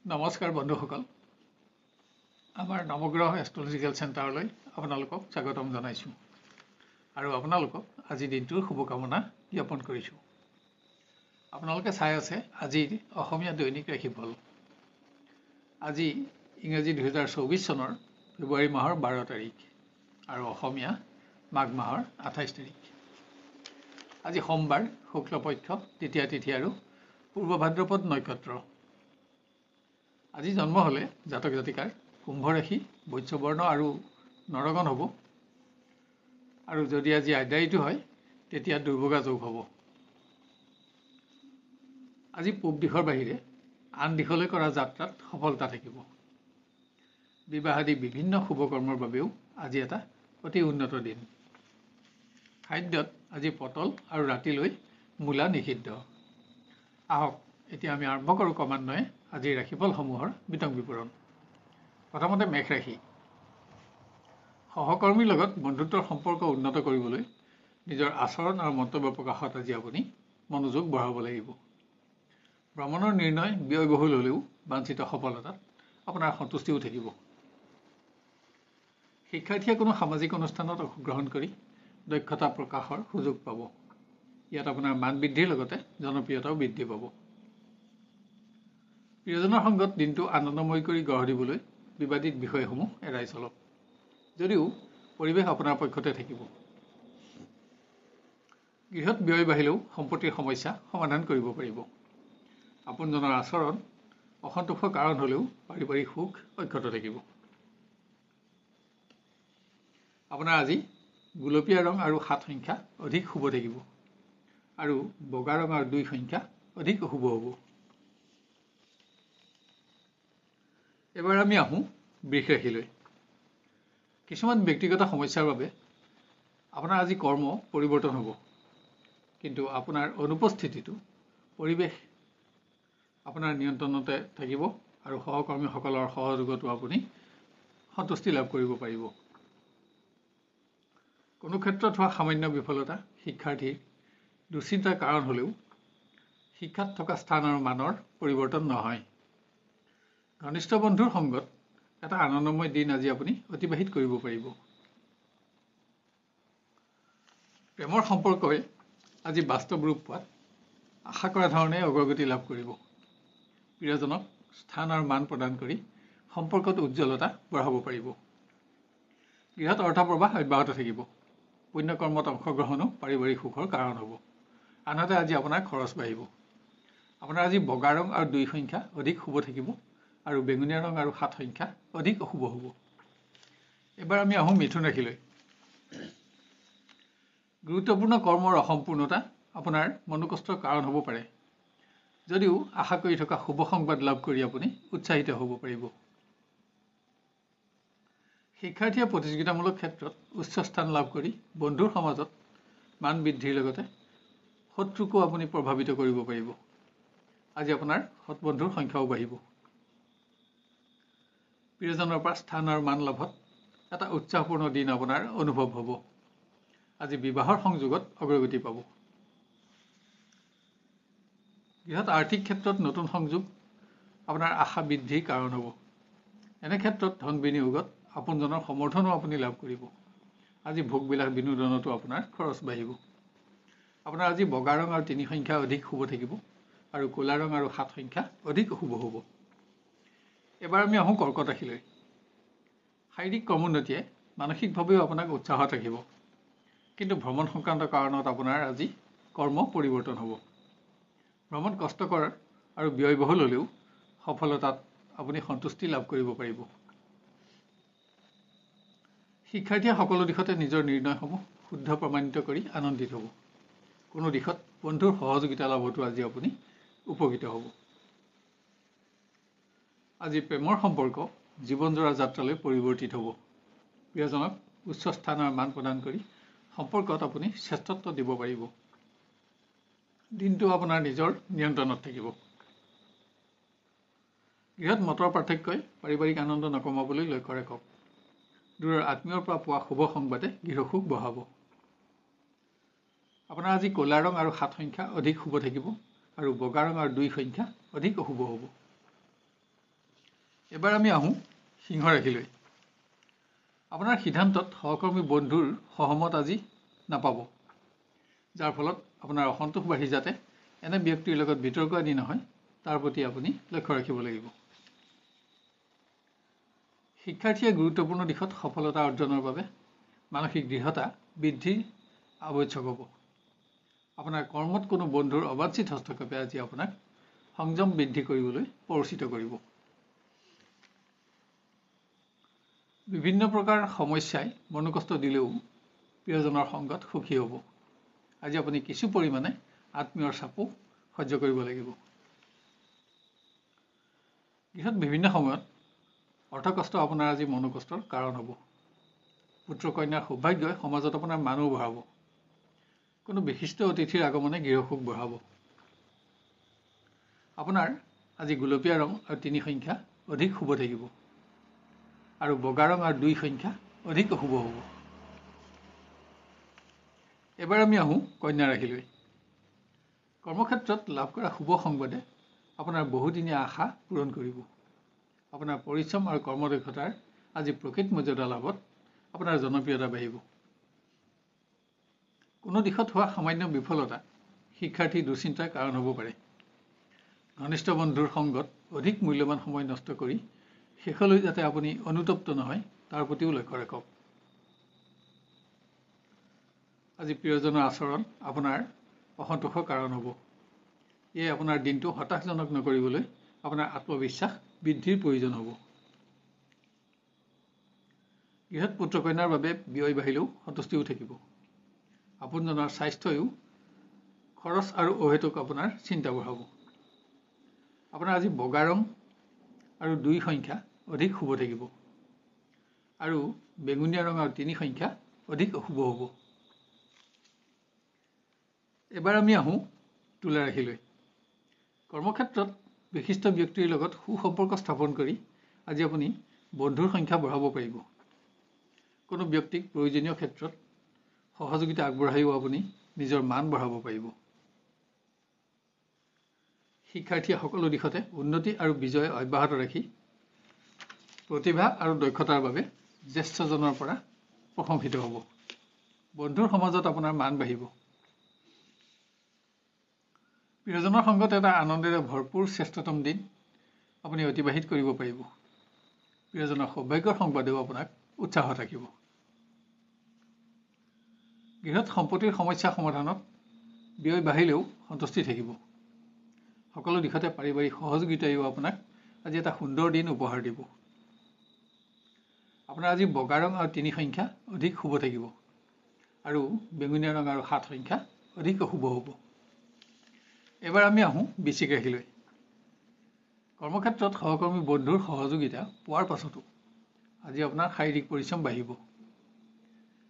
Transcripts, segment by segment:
নমস্কাৰ বন্ধুসকল, আমাৰ নৱগ্ৰহ এষ্ট্ৰলজিকেল চেণ্টাৰলৈ আপোনালোকক স্বাগতম জনাইছোঁ আৰু আপোনালোকক আজি দিনটোৰ শুভকামনা জ্ঞাপন কৰিছোঁ। আপোনালোকে চাই আছে আজিৰ অসমীয়া দৈনিক ৰাশিফল। আজি ইংৰাজী 2024 চনৰ ফেব্ৰুৱাৰী মাহৰ 12 তাৰিখ আৰু অসমীয়া মাঘ মাহৰ 28 তাৰিখ। আজি সোমবাৰ, শুক্লপক্ষ, তৃতীয়া তিথি আৰু পূৰ্ব ভাদ্ৰপদ নক্ষত্ৰ। আজি জন্ম হ'লে জাতক জাতিকাৰ কুম্ভ ৰাশি, বৈশ্যবৰ্ণ আৰু নৰগণ হ'ব। আৰু যদি আজি আদ্যায়িটো হয় তেতিয়া দুৰ্ভগা যোগ হ'ব। আজি পূব দিশৰ বাহিৰে আন দিশলৈ কৰা যাত্ৰাত সফলতা থাকিব। বিবাহাদি বিভিন্ন শুভকৰ্মৰ বাবেও আজি এটা অতি উন্নত দিন। খাদ্যত আজি পটল আৰু ৰাতিলৈ মূলা নিষিদ্ধ। আহক এতিয়া আমি আৰম্ভ কৰোঁ ক্ৰমান্বয়ে আজিৰ ৰাশিফলসমূহৰ বিতং বিৱৰণ। প্ৰথমতে মেঘ ৰাশি। সহকৰ্মীৰ লগত বন্ধুত্বৰ সম্পৰ্ক উন্নত কৰিবলৈ নিজৰ আচৰণ আৰু মন্তব্য প্ৰকাশত আজি আপুনি মনোযোগ বঢ়াব লাগিব। ভ্ৰমণৰ নিৰ্ণয় ব্যয়বহুল হ'লেও বাঞ্ছিত সফলতাত আপোনাৰ সন্তুষ্টিও থাকিব। শিক্ষাৰ্থীয়ে কোনো সামাজিক অনুষ্ঠানত অংশগ্ৰহণ কৰি দক্ষতা প্ৰকাশৰ সুযোগ পাব। ইয়াত আপোনাৰ মান বৃদ্ধিৰ লগতে জনপ্ৰিয়তাও বৃদ্ধি পাব। প্ৰিয়জনৰ সংগত দিনটো আনন্দময় কৰি গঢ় দিবলৈ বিবাদিত বিষয়সমূহ এৰাই চলক, যদিও পৰিৱেশ আপোনাৰ পক্ষতে থাকিব। গৃহত ব্যয় বাঢ়িলেও সম্পত্তিৰ সমস্যা সমাধান কৰিব পাৰিব। আপোনজনৰ আচৰণ অসন্তোষৰ কাৰণ হ'লেও পাৰিবাৰিক সুখ অক্ষত থাকিব। আপোনাৰ আজি গুলপীয়া ৰং আৰু 7 সংখ্যা অধিক শুভ থাকিব আৰু বগা ৰং আৰু 2 সংখ্যা অধিক অশুভ হ'ব। এবাৰ আমি আহোঁ বৃষ ৰাশিলৈ। কিছুমান ব্যক্তিগত সমস্যাৰ বাবে আপোনাৰ আজি কৰ্ম পৰিৱৰ্তন হ'ব, কিন্তু আপোনাৰ অনুপস্থিতিটো পৰিৱেশ আপোনাৰ নিয়ন্ত্ৰণতে থাকিব আৰু সহকৰ্মীসকলৰ সহযোগতো আপুনি সন্তুষ্টি লাভ কৰিব পাৰিব। কোনো ক্ষেত্ৰত হোৱা সামান্য বিফলতা শিক্ষাৰ্থীৰ দুশ্চিন্তাৰ কাৰণ হ'লেও শিক্ষাত থকা স্থান আৰু মানৰ পৰিৱৰ্তন নহয়। ঘনিষ্ঠ বন্ধুৰ সংগত এটা আনন্দময় দিন আজি আপুনি অতিবাহিত কৰিব পাৰিব। প্ৰেমৰ সম্পৰ্কই আজি বাস্তৱ ৰূপ পোৱাত আশা কৰা ধৰণে অগ্ৰগতি লাভ কৰিব। প্ৰিয়জনক স্থান আৰু মান প্ৰদান কৰি সম্পৰ্কত উজ্জ্বলতা বঢ়াব পাৰিব। গৃহত অৰ্থপ্ৰবাহ অব্যাহত থাকিব। পুণ্যকৰ্মত অংশগ্ৰহণো পাৰিবাৰিক সুখৰ কাৰণ হ'ব। আনহাতে আজি আপোনাৰ খৰচ বাঢ়িব। আপোনাৰ আজি বগা ৰং আৰু 2 সংখ্যা অধিক শুভ থাকিব আৰু বেঙুনীয়া ৰং আৰু 7 সংখ্যা অধিক অশুভ হ'ব। এবাৰ আমি আহোঁ মিথুন ৰাশিলৈ। গুৰুত্বপূৰ্ণ কৰ্মৰ অসম্পূৰ্ণতা আপোনাৰ মনোকষ্টৰ কাৰণ হ'ব পাৰে, যদিও আশা কৰি থকা শুভ সংবাদ লাভ কৰি আপুনি উৎসাহিত হ'ব পাৰিব। শিক্ষাৰ্থীয়ে প্ৰতিযোগিতামূলক ক্ষেত্ৰত উচ্চ স্থান লাভ কৰি বন্ধুৰ সমাজত মান বৃদ্ধিৰ লগতে শত্ৰুকো আপুনি প্ৰভাৱিত কৰিব পাৰিব। আজি আপোনাৰ সৎ বন্ধুৰ সংখ্যাও বাঢ়িব। প্ৰিয়জনৰ পৰা স্থান আৰু মান লাভত এটা উৎসাহপূৰ্ণ দিন আপোনাৰ অনুভৱ হ'ব। আজি বিবাহৰ সংযোগত অগ্ৰগতি পাব। গৃহত আৰ্থিক ক্ষেত্ৰত নতুন সংযোগ আপোনাৰ আশা বৃদ্ধিৰ কাৰণ হ'ব। এনে ক্ষেত্ৰত ধন বিনিয়োগত আপোনজনৰ সমৰ্থনো আপুনি লাভ কৰিব। আজি ভোগবিলাক বিনোদনতো আপোনাৰ খৰচ বাঢ়িব। আপোনাৰ আজি বগা ৰং আৰু 3 সংখ্যা অধিক শুভ থাকিব আৰু ক'লা ৰং আৰু 7 সংখ্যা অধিক অশুভ হ'ব। এবাৰ আমি আহোঁ কৰ্কট ৰাশিলৈ। শাৰীৰিক ক্ৰমোন্নতিয়ে মানসিকভাৱেও আপোনাক উৎসাহত ৰাখিব, কিন্তু ভ্ৰমণ সংক্ৰান্ত কাৰণত আপোনাৰ আজি কৰ্ম পৰিৱৰ্তন হ'ব। ভ্ৰমণ কষ্টকৰ আৰু ব্যয়বহুল হ'লেও সফলতাত আপুনি সন্তুষ্টি লাভ কৰিব পাৰিব। শিক্ষাৰ্থীয়ে সকলো দিশতে নিজৰ নিৰ্ণয়সমূহ শুদ্ধ প্ৰমাণিত কৰি আনন্দিত হ'ব। কোনো দিশত বন্ধুৰ সহযোগিতা লাভতো আজি আপুনি উপকৃত হ'ব। আজি প্ৰেমৰ সম্পৰ্ক জীৱনজোৰা যাত্ৰালৈ পৰিৱৰ্তিত হ'ব। প্ৰিয়জনক উচ্চ স্থান আৰু মান প্ৰদান কৰি সম্পৰ্কত আপুনি শ্ৰেষ্ঠত্ব দিব পাৰিব। দিনটো আপোনাৰ নিজৰ নিয়ন্ত্ৰণত থাকিব। গৃহত মতৰ পাৰ্থক্যই পাৰিবাৰিক আনন্দ নকমাবলৈ লক্ষ্য ৰাখক। দূৰৰ আত্মীয়ৰ পৰা পোৱা শুভ সংবাদে গৃহসুখ বঢ়াব। আপোনাৰ আজি ক'লা ৰং আৰু 7 সংখ্যা অধিক শুভ থাকিব আৰু বগা ৰং আৰু 2 সংখ্যা অধিক অশুভ হ'ব। এবাৰ আমি আহোঁ সিংহ ৰাশিলৈ। আপোনাৰ সিদ্ধান্তত সহকৰ্মী বন্ধুৰ সহমত আজি নাপাব, যাৰ ফলত আপোনাৰ অসন্তোষ বাঢ়ি যাতে এনে ব্যক্তিৰ লগত বিতৰ্ক আদি নহয় তাৰ প্ৰতি আপুনি লক্ষ্য ৰাখিব লাগিব। শিক্ষাৰ্থীয়ে গুৰুত্বপূৰ্ণ দিশত সফলতা অৰ্জনৰ বাবে মানসিক দৃঢ়তা বৃদ্ধিৰ আৱশ্যক হ'ব। আপোনাৰ কৰ্মত কোনো বন্ধুৰ অবাঞ্ছিত হস্তক্ষেপে আজি আপোনাক সংযম বৃদ্ধি কৰিবলৈ প্ৰৰোচিত কৰিব। বিভিন্ন প্ৰকাৰ সমস্যাই মনোকষ্ট দিলেও প্ৰিয়জনৰ সংগত সুখী হ'ব। আজি আপুনি কিছু পৰিমাণে আত্মীয়ৰ চাপো সহ্য কৰিব লাগিব। গৃহত বিভিন্ন সময়ত অৰ্থকষ্ট আপোনাৰ আজি মনোকষ্টৰ কাৰণ হ'ব। পুত্ৰ কন্যাৰ সৌভাগ্যই সমাজত আপোনাৰ মানুহ বঢ়াব। কোনো বিশিষ্ট অতিথিৰ আগমনে গৃহসুখ বঢ়াব। আপোনাৰ আজি গুলপীয়া ৰং আৰু 3 সংখ্যা অধিক শুভ থাকিব আৰু বগা ৰং আৰু 2 সংখ্যা অধিক অশুভ হ'ব। এবাৰ আমি আহোঁ কন্যা ৰাশিলৈ। কৰ্মক্ষেত্ৰত লাভ কৰা শুভ সংবাদে আপোনাৰ বহুদিনীয়া আশা পূৰণ কৰিব। আপোনাৰ পৰিশ্ৰম আৰু কৰ্মদক্ষতাৰ আজি প্ৰকৃত মৰ্যাদা লাভত আপোনাৰ জনপ্ৰিয়তা বাঢ়িব। কোনো দিশত হোৱা সামান্য বিফলতা শিক্ষাৰ্থীৰ দুশ্চিন্তাৰ কাৰণ হ'ব পাৰে। ঘনিষ্ঠ বন্ধুৰ সংগত অধিক মূল্যৱান সময় নষ্ট কৰি শেষলৈ যাতে আপুনি অনুতপ্ত নহয় তাৰ প্ৰতিও লক্ষ্য ৰাখক। আজি প্ৰিয়জনৰ আচৰণ আপোনাৰ অসন্তোষৰ কাৰণ হ'ব। এয়ে আপোনাৰ দিনটো হতাশজনক নকৰিবলৈ আপোনাৰ আত্মবিশ্বাস বৃদ্ধিৰ প্ৰয়োজন হ'ব। গৃহত পুত্ৰ কন্যাৰ বাবে ব্যয় বাঢ়িলেও সন্তুষ্টিও থাকিব। আপোনজনৰ স্বাস্থ্যও খৰচ আৰু অহেতুক আপোনাৰ চিন্তা বঢ়াব। আপোনাৰ আজি বগা ৰং আৰু 2 সংখ্যা অধিক শুভ থাকিব আৰু বেঙুনীয়া ৰং আৰু 3 সংখ্যা অধিক অশুভ হ'ব। এবাৰ আমি আহোঁ তুলা ৰাশিলৈ। কৰ্মক্ষেত্ৰত বিশিষ্ট ব্যক্তিৰ লগত সুসম্পৰ্ক স্থাপন কৰি আজি আপুনি বন্ধুৰ সংখ্যা বঢ়াব পাৰিব। কোনো ব্যক্তিক প্ৰয়োজনীয় ক্ষেত্ৰত সহযোগিতা আগবঢ়াইও আপুনি নিজৰ মান বঢ়াব পাৰিব। শিক্ষাৰ্থীয়ে সকলো দিশতে উন্নতি আৰু বিজয় অব্যাহত ৰাখি প্ৰতিভা আৰু দক্ষতাৰ বাবে জ্যেষ্ঠজনৰ পৰা প্ৰশংসিত হ'ব। বন্ধুৰ সমাজত আপোনাৰ মান বাঢ়িব। প্ৰিয়জনৰ সংগত এটা আনন্দেৰে ভৰপূৰ শ্ৰেষ্ঠতম দিন আপুনি অতিবাহিত কৰিব পাৰিব। প্ৰিয়জনৰ সৌভাগ্যৰ সংবাদেও আপোনাক উৎসাহত ৰাখিব। গৃহত সম্পত্তিৰ সমস্যা সমাধানত ব্যয় বাঢ়িলেও সন্তুষ্টি থাকিব। সকলো দিশতে পাৰিবাৰিক সহযোগিতায়ো আপোনাক আজি এটা সুন্দৰ দিন উপহাৰ দিব। আপোনাৰ আজি বগা ৰং আৰু 3 সংখ্যা অধিক শুভ থাকিব আৰু বেঙুনীয়া ৰং আৰু 7 সংখ্যা অধিক অশুভ হ'ব। এবাৰ আমি আহোঁ বৃশ্চিক ৰাশিলৈ। কৰ্মক্ষেত্ৰত সহকৰ্মী বন্ধুৰ সহযোগিতা পোৱাৰ পাছতো আজি আপোনাৰ শাৰীৰিক পৰিশ্ৰম বাঢ়িব।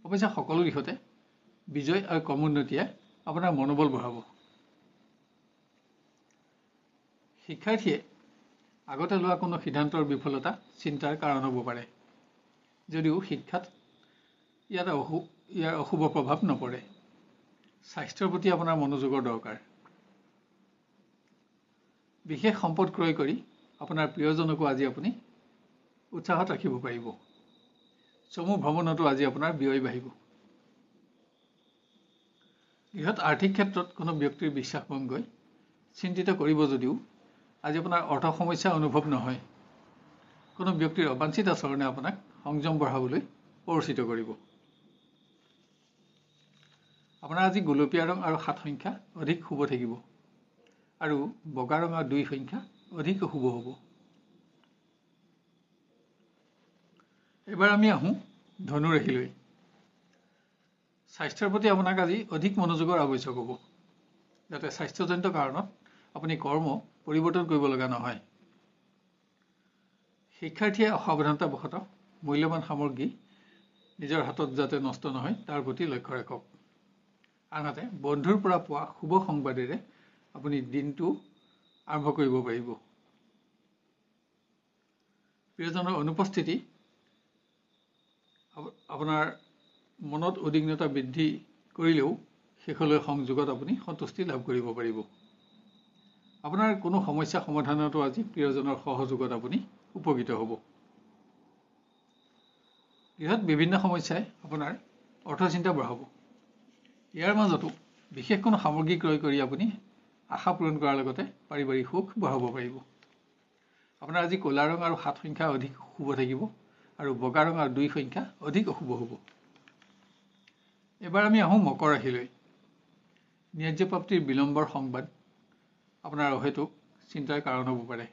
অৱশ্যে সকলো দিশতে বিজয় আৰু কৰ্মোন্নতিয়ে আপোনাৰ মনোবল বঢ়াব। শিক্ষাৰ্থীয়ে আগতে লোৱা কোনো সিদ্ধান্তৰ বিফলতা চিন্তাৰ কাৰণ হ'ব পাৰে, যদিও শিক্ষাত ইয়াৰ অশুভ প্ৰভাৱ নপৰে। স্বাস্থ্যৰ প্ৰতি আপোনাৰ মনোযোগৰ দৰকাৰ। বিশেষ সম্পদ ক্ৰয় কৰি আপোনাৰ প্ৰিয়জনকো আজি আপুনি উৎসাহত ৰাখিব পাৰিব। চমু ভ্ৰমণতো আজি আপোনাৰ ব্যয় বাঢ়িব। গৃহত আৰ্থিক ক্ষেত্ৰত কোনো ব্যক্তিৰ বিশ্বাসভংগই চিন্তিত কৰিব যদিও আজি আপোনাৰ অৰ্থ সমস্যা অনুভৱ নহয়। কোনো ব্যক্তিৰ অবাঞ্ছিত আচৰণে আপোনাক সংযম বঢ়াবলৈ প্ৰৰোচিত কৰিব। আপোনাৰ আজি গুলপীয়া ৰং আৰু 7 সংখ্যা অধিক শুভ থাকিব আৰু বগা ৰং আৰু 2 সংখ্যা অধিক অশুভ হ'ব। এবাৰ আমি আহোঁ ধনু ৰাশিলৈ। স্বাস্থ্যৰ প্ৰতি আপোনাক আজি অধিক মনোযোগৰ আৱশ্যক হ'ব, যাতে স্বাস্থ্যজনিত কাৰণত আপুনি কৰ্ম পৰিৱৰ্তন কৰিব লগা নহয়। শিক্ষাৰ্থীয়ে অসাৱধানতাবশতঃ মূল্যৱান সামগ্ৰী নিজৰ হাতত যাতে নষ্ট নহয় তাৰ প্ৰতি লক্ষ্য ৰাখক। আনহাতে বন্ধুৰ পৰা পোৱা শুভ সংবাদেৰে আপুনি দিনটো আৰম্ভ কৰিব পাৰিব। প্ৰিয়জনৰ অনুপস্থিতি আপোনাৰ মনত উদ্বিগ্নতা বৃদ্ধি কৰিলেও শেষলৈ সংযোগত আপুনি সন্তুষ্টি লাভ কৰিব পাৰিব। আপোনাৰ কোনো সমস্যা সমাধানতো আজি প্ৰিয়জনৰ সহযোগত আপুনি উপকৃত হ'ব। গৃহত বিভিন্ন সমস্যাই আপোনাৰ অৰ্থচিন্তা বঢ়াব। ইয়াৰ মাজতো বিশেষ কোনো সামগ্ৰী ক্ৰয় কৰি আপুনি আশা পূৰণ কৰাৰ লগতে পাৰিবাৰিক সুখ বঢ়াব পাৰিব। আপোনাৰ আজি ক'লা ৰং আৰু 7 সংখ্যা অধিক শুভ থাকিব আৰু বগা ৰং আৰু 2 সংখ্যা অধিক অশুভ হ'ব। এবাৰ আমি আহোঁ মকৰ ৰাশিলৈ। ন্যায্য প্ৰাপ্তিৰ বিলম্বৰ সংবাদ আপোনাৰ অহেতুক চিন্তাৰ কাৰণ হ'ব পাৰে।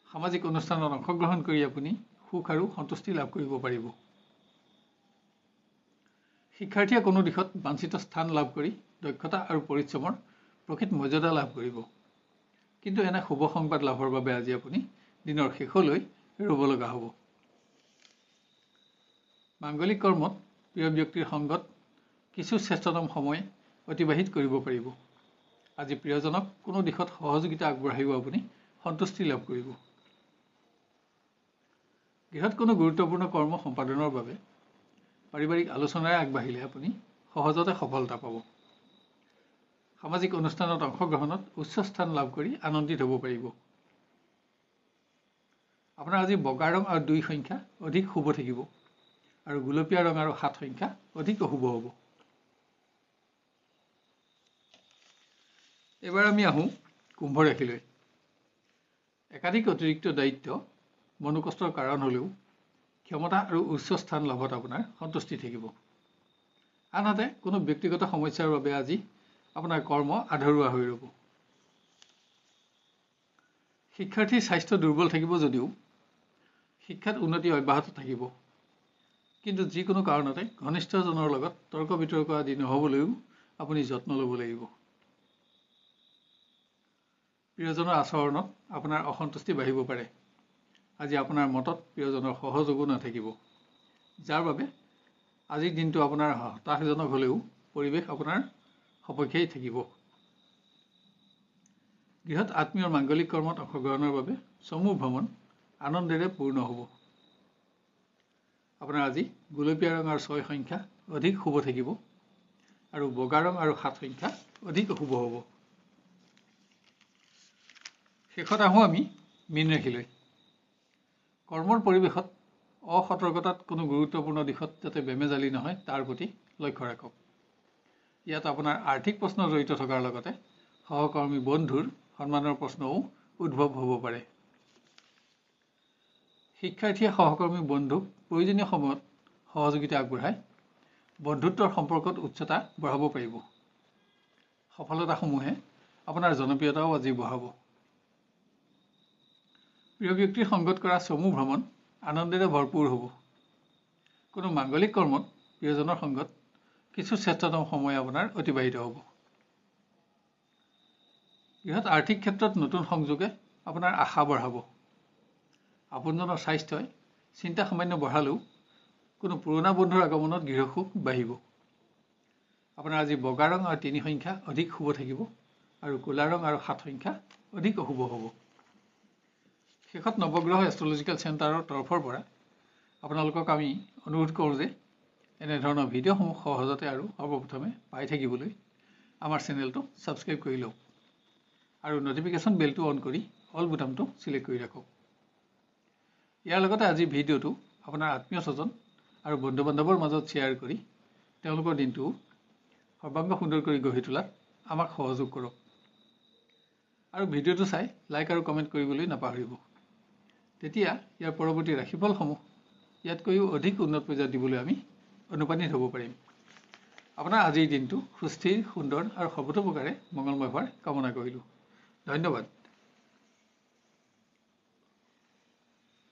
সামাজিক অনুষ্ঠানত অংশগ্ৰহণ কৰি আপুনি সুখ আৰু সন্তুষ্টি লাভ কৰিব পাৰিব। শিক্ষাৰ্থীয়ে কোনো দিশত বাঞ্ছিত স্থান লাভ কৰি দক্ষতা আৰু পৰিশ্ৰমৰ প্ৰকৃত মৰ্যাদা লাভ কৰিব। কিন্তু এনে শুভ সংবাদ লাভৰ বাবে আজি আপুনি দিনৰ শেষলৈ ৰ'ব লগা হ'ব। মাংগলিক কৰ্মত প্ৰিয় ব্যক্তিৰ সংগত কিছু শ্ৰেষ্ঠতম সময় অতিবাহিত কৰিব পাৰিব। আজি প্ৰিয়জনক কোনো দিশত সহযোগিতা আগবঢ়াইও আপুনি সন্তুষ্টি লাভ কৰিব। গৃহত কোনো গুৰুত্বপূৰ্ণ কৰ্ম সম্পাদনৰ বাবে পাৰিবাৰিক আলোচনাৰে আগবাঢ়িলে আপুনি সহজতে সফলতা পাব। সামাজিক অনুষ্ঠানত অংশগ্ৰহণত উচ্চ স্থান লাভ কৰি আনন্দিত হ'ব পাৰিব। আপোনাৰ আজি বগা ৰং আৰু 2 সংখ্যা অধিক শুভ থাকিব আৰু গুলপীয়া ৰং আৰু 7 সংখ্যা অধিক অশুভ হ'ব। এবাৰ আমি আহোঁ কুম্ভ ৰাশিলৈ। একাধিক অতিৰিক্ত দায়িত্ব মনোকষ্টৰ কাৰণ হ'লেও ক্ষমতা আৰু উচ্চ স্থান লাভত আপোনাৰ সন্তুষ্টি থাকিব। আনহাতে কোনো ব্যক্তিগত সমস্যাৰ বাবে আজি আপোনাৰ কৰ্ম আধৰুৱা হৈ ৰ'ব। শিক্ষাৰ্থীৰ স্বাস্থ্য দুৰ্বল থাকিব যদিও শিক্ষাত উন্নতি অব্যাহত থাকিব। কিন্তু যিকোনো কাৰণতে ঘনিষ্ঠজনৰ লগত তৰ্ক বিতৰ্ক আদি নহ'বলৈও আপুনি যত্ন ল'ব লাগিব। প্ৰিয়জনৰ আচৰণত আপোনাৰ অসন্তুষ্টি বাঢ়িব পাৰে। আজি আপোনাৰ মতত প্ৰিয়জনৰ সহযোগো নাথাকিব, যাৰ বাবে আজিৰ দিনটো আপোনাৰ হতাশজনক হ'লেও পৰিৱেশ আপোনাৰ সপক্ষেই থাকিব। গৃহত আত্মীয়ৰ মাংগলিক কৰ্মত অংশগ্ৰহণৰ বাবে চমু ভ্ৰমণ আনন্দেৰে পূৰ্ণ হ'ব। আপোনাৰ আজি গুলপীয়া ৰং আৰু 6 সংখ্যা অধিক শুভ থাকিব আৰু বগা ৰং আৰু 7 সংখ্যা অধিক অশুভ হ'ব। শেষত আহোঁ আমি মীন ৰাশিলৈ। কৰ্মৰ পৰিৱেশত অসতৰ্কতাত কোনো গুৰুত্বপূৰ্ণ দিশত যাতে বেমেজালি নহয় তাৰ প্ৰতি লক্ষ্য ৰাখক। ইয়াত আপোনাৰ আৰ্থিক প্ৰশ্ন জড়িত থকাৰ লগতে সহকৰ্মী বন্ধুৰ সন্মানৰ প্ৰশ্নও উদ্ভৱ হ'ব পাৰে। শিক্ষাৰ্থীয়ে সহকৰ্মী বন্ধুক প্ৰয়োজনীয় সময়ত সহযোগিতা আগবঢ়াই বন্ধুত্বৰ সম্পৰ্কত উচ্চতা বঢ়াব পাৰিব। সফলতাসমূহে আপোনাৰ জনপ্ৰিয়তাও আজি বঢ়াব। প্ৰিয় ব্যক্তিৰ সংগত কৰা চমু ভ্ৰমণ আনন্দেৰে ভৰপূৰ হ'ব। কোনো মাংগলিক কৰ্মত প্ৰিয়জনৰ সংগত কিছু শ্ৰেষ্ঠতম সময় আপোনাৰ অতিবাহিত হ'ব। গৃহত আৰ্থিক ক্ষেত্ৰত নতুন সংযোগে আপোনাৰ আশা বঢ়াব। আপোনজনৰ স্বাস্থ্যই চিন্তা সামান্য বঢ়ালেও কোনো পুৰণা বন্ধুৰ আগমনত গৃহসুখ বাঢ়িব। আপোনাৰ আজি বগা ৰং আৰু 3 সংখ্যা অধিক শুভ থাকিব আৰু ক'লা ৰং আৰু 7 সংখ্যা অধিক অশুভ হ'ব। শেষত নৱগ্ৰহ এষ্ট্ৰলজিকেল চেণ্টাৰৰ তৰফৰ পৰা আপোনালোকক আমি অনুৰোধ কৰোঁ যে এনেধৰণৰ ভিডিঅ'সমূহ সহজতে আৰু সৰ্বপ্ৰথমে পাই থাকিবলৈ আমাৰ চেনেলটো ছাবস্ক্ৰাইব কৰি লওক আৰু নটিফিকেশ্যন বেলটো অন কৰি অল বুটামটো ছিলেক্ট কৰি ৰাখক। ইয়াৰ লগতে আজি ভিডিঅ'টো আপোনাৰ আত্মীয় স্বজন আৰু বন্ধু বান্ধৱৰ মাজত শ্বেয়াৰ কৰি তেওঁলোকৰ দিনটো সৰ্বাংগ সুন্দৰ কৰি গঢ়ি তোলাত আমাক সহযোগ কৰক আৰু ভিডিঅ'টো চাই লাইক আৰু কমেণ্ট কৰিবলৈ নাপাহৰিব। তেতিয়া ইয়াৰ পৰৱৰ্তী ৰাশিফলসমূহ ইয়াতকৈও অধিক উন্নত পৰ্যায়ত দিবলৈ আমি অনুপ্ৰাণিত হ'ব পাৰিম। আপোনাৰ আজিৰ দিনটো সুস্থিৰ, সুন্দৰ আৰু সৰ্বতোপ্ৰকাৰে মংগলময় হোৱাৰ কামনা কৰিলোঁ। ধন্যবাদ।